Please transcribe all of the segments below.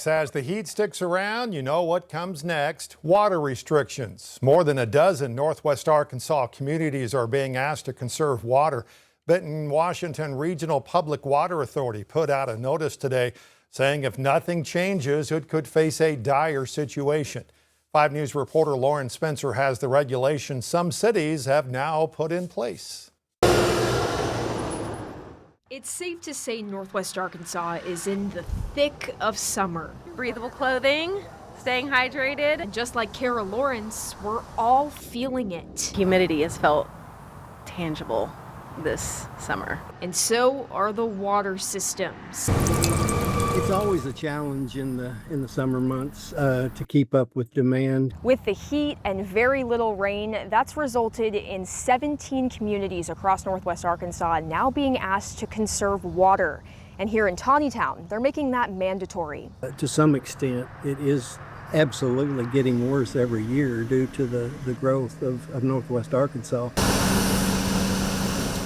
As the heat sticks around, you know what comes next. Water restrictions. More than a dozen Northwest Arkansas communities are being asked to conserve water. Benton, Washington Regional Public Water Authority put out a notice today saying if nothing changes, it could face a dire situation. 5 News reporter Lauren Spencer has the regulations some cities have now put in place. It's safe to say Northwest Arkansas is in the thick of summer. Breathable clothing, staying hydrated. And just like Kara Lawrence, we're all feeling it. Humidity has felt tangible this summer. And so are the water systems. It's always a challenge in the summer months to keep up with demand. With the heat and very little rain, that's resulted in 17 communities across Northwest Arkansas now being asked to conserve water. And here in Tawnytown, they're making that mandatory. To some extent, it is absolutely getting worse every year due to the growth of Northwest Arkansas.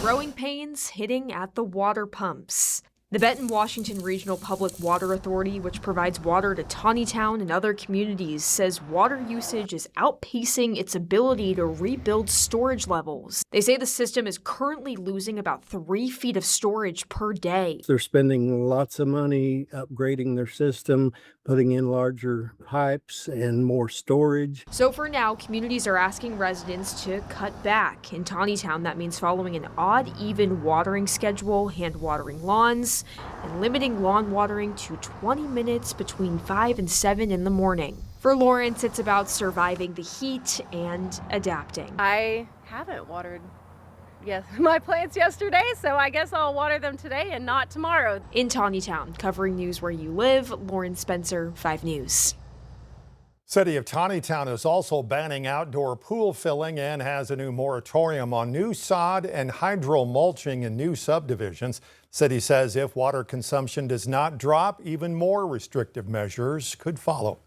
Growing pains hitting at the water pumps. The Benton, Washington Regional Public Water Authority, which provides water to Tawnytown and other communities, says water usage is outpacing its ability to rebuild storage levels. They say the system is currently losing about 3 feet of storage per day. They're spending lots of money upgrading their system, putting in larger pipes and more storage. So for now, communities are asking residents to cut back. In Tawnytown, that means following an odd, even watering schedule, hand watering lawns, and limiting lawn watering to 20 minutes between 5 and 7 in the morning. For Lawrence, it's about surviving the heat and adapting. I haven't watered my plants yesterday, so I guess I'll water them today and not tomorrow. In Tawnytown, covering news where you live, Lauren Spencer, 5 News. City of Tawnytown is also banning outdoor pool filling and has a new moratorium on new sod and hydro mulching in new subdivisions. City says if water consumption does not drop, even more restrictive measures could follow.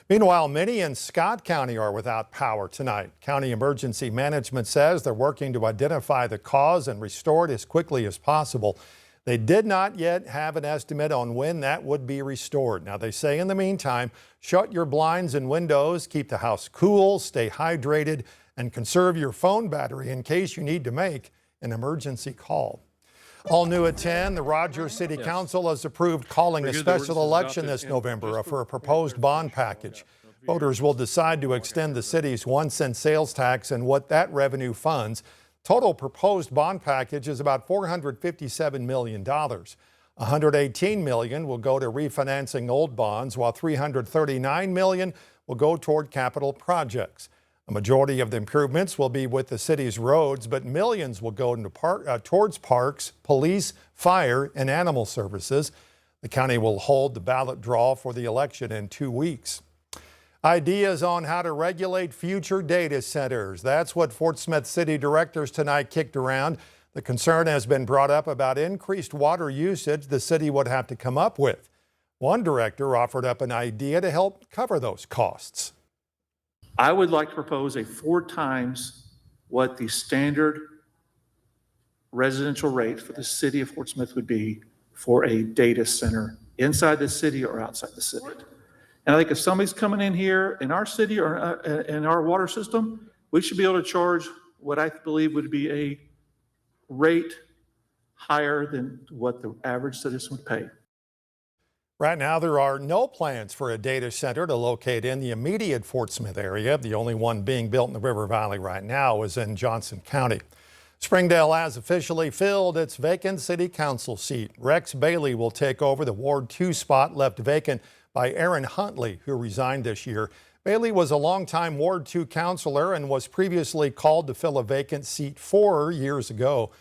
Meanwhile, many in Scott County are without power tonight. County Emergency Management says they're working to identify the cause and restore it as quickly as possible. They did not yet have an estimate on when that would be restored. Now, they say in the meantime, shut your blinds and windows, keep the house cool, stay hydrated, and conserve your phone battery in case you need to make an emergency call. All new at 10, the Rogers City Council has approved calling a special election this November for a proposed bond package. Voters will decide to extend the city's 1-cent sales tax and what that revenue funds. Total proposed bond package is about $457 million. $118 million will go to refinancing old bonds, while $339 million will go toward capital projects. A majority of the improvements will be with the city's roads, but millions will go into towards parks, police, fire, and animal services. The county will hold the ballot draw for the election in 2 weeks. Ideas on how to regulate future data centers. That's what Fort Smith City directors tonight kicked around. The concern has been brought up about increased water usage the city would have to come up with. One director offered up an idea to help cover those costs. I would like to propose a 4 times what the standard residential rate for the city of Fort Smith would be for a data center inside the city or outside the city. And I think if somebody's coming in here in our city or in our water system, we should be able to charge what I believe would be a rate higher than what the average citizen would pay. Right now, there are no plans for a data center to locate in the immediate Fort Smith area. The only one being built in the River Valley right now is in Johnson County. Springdale has officially filled its vacant city council seat. Rex Bailey will take over the Ward 2 spot left vacant by Aaron Huntley, who resigned this year. Bailey was a longtime Ward 2 councilor and was previously called to fill a vacant seat 4 years ago.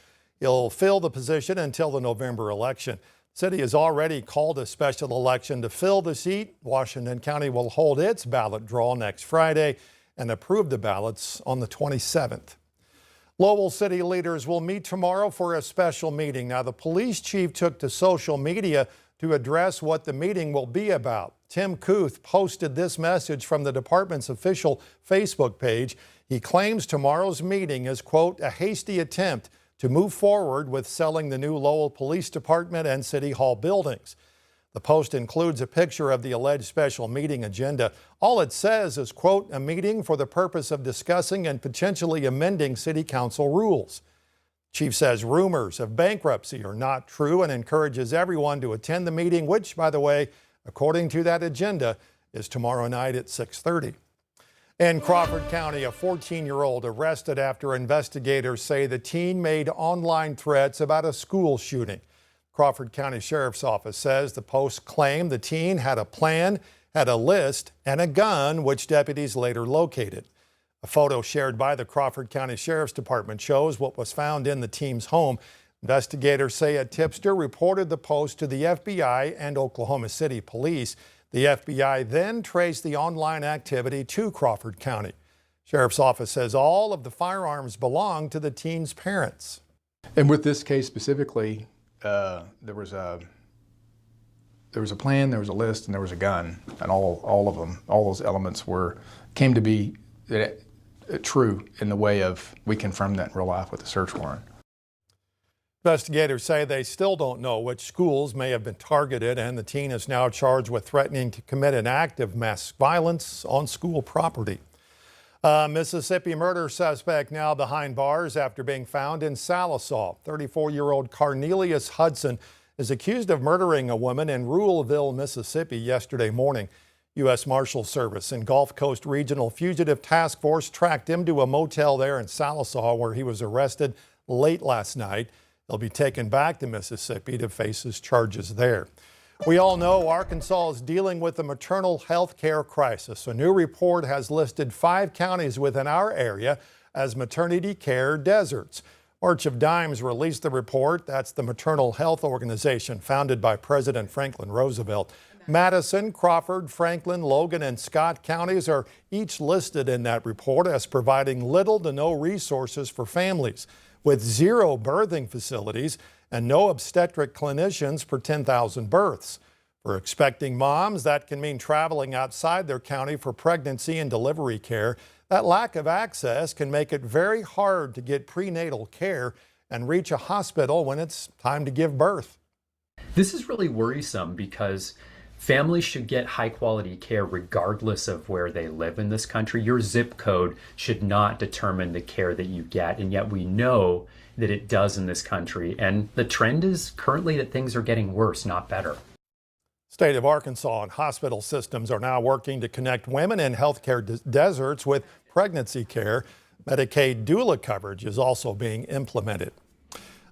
He'll fill the position until the November election. City has already called a special election to fill the seat. Washington County will hold its ballot draw next Friday and approve the ballots on the 27th. Lowell city leaders will meet tomorrow for a special meeting. Now, the police chief took to social media to address what the meeting will be about. Tim Kuth posted this message from the department's official Facebook page. He claims tomorrow's meeting is, quote, a hasty attempt to move forward with selling the new Lowell Police Department and City Hall buildings. The post includes a picture of the alleged special meeting agenda. All it says is, quote, a meeting for the purpose of discussing and potentially amending city council rules. Chief says rumors of bankruptcy are not true and encourages everyone to attend the meeting, which, by the way, according to that agenda, is tomorrow night at 6:30. In Crawford County, a 14-year-old arrested after investigators say the teen made online threats about a school shooting. Crawford County Sheriff's Office says the post claimed the teen had a plan, had a list, and a gun, which deputies later located. A photo shared by the Crawford County Sheriff's Department shows what was found in the team's home. Investigators say a tipster reported the post to the FBI and Oklahoma City Police. The FBI then traced the online activity to Crawford County. Sheriff's Office says all of the firearms belong to the teen's parents. And with this case specifically, there was a plan, there was a list, and there was a gun, and all of them, all those elements came to be true in the way of we confirmed that in real life with the search warrant. Investigators say they still don't know which schools may have been targeted, and the teen is now charged with threatening to commit an act of mass violence on school property. Mississippi murder suspect now behind bars after being found in Sallisaw. 34-year-old Cornelius Hudson is accused of murdering a woman in Ruleville, Mississippi yesterday morning. U.S. Marshal Service and Gulf Coast Regional Fugitive Task Force tracked him to a motel there in Sallisaw where he was arrested late last night. He'll be taken back to Mississippi to face his charges there. We all know Arkansas is dealing with a maternal health care crisis. A new report has listed 5 counties within our area as maternity care deserts. March of Dimes released the report. That's the maternal health organization founded by President Franklin Roosevelt. Madison, Crawford, Franklin, Logan, and Scott counties are each listed in that report as providing little to no resources for families, with 0 birthing facilities and no obstetric clinicians per 10,000 births. For expecting moms, that can mean traveling outside their county for pregnancy and delivery care. That lack of access can make it very hard to get prenatal care and reach a hospital when it's time to give birth. This is really worrisome because families should get high quality care regardless of where they live in this country. Your zip code should not determine the care that you get, and yet we know that it does in this country. And the trend is currently that things are getting worse, not better. State of Arkansas and hospital systems are now working to connect women in healthcare deserts with pregnancy care. Medicaid doula coverage is also being implemented.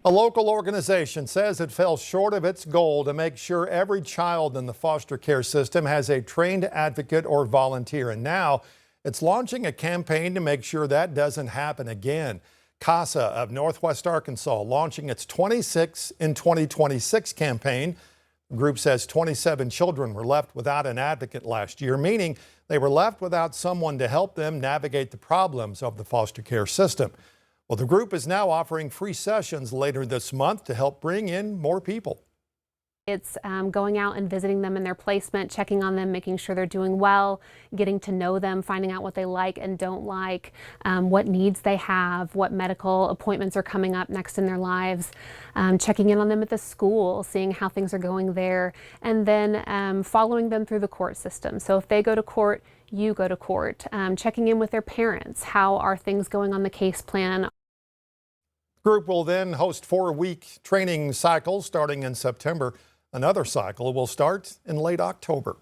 A local organization says it fell short of its goal to make sure every child in the foster care system has a trained advocate or volunteer. And now it's launching a campaign to make sure that doesn't happen again. CASA of Northwest Arkansas launching its 26 in 2026 campaign. The group says 27 children were left without an advocate last year, meaning they were left without someone to help them navigate the problems of the foster care system. Well, the group is now offering free sessions later this month to help bring in more people. It's going out and visiting them in their placement, checking on them, making sure they're doing well, getting to know them, finding out what they like and don't like, what needs they have, what medical appointments are coming up next in their lives, checking in on them at the school, seeing how things are going there, and then following them through the court system. So if they go to court, you go to court, checking in with their parents. How are things going on the case plan? The group will then host 4-week training cycles starting in September. Another cycle will start in late October.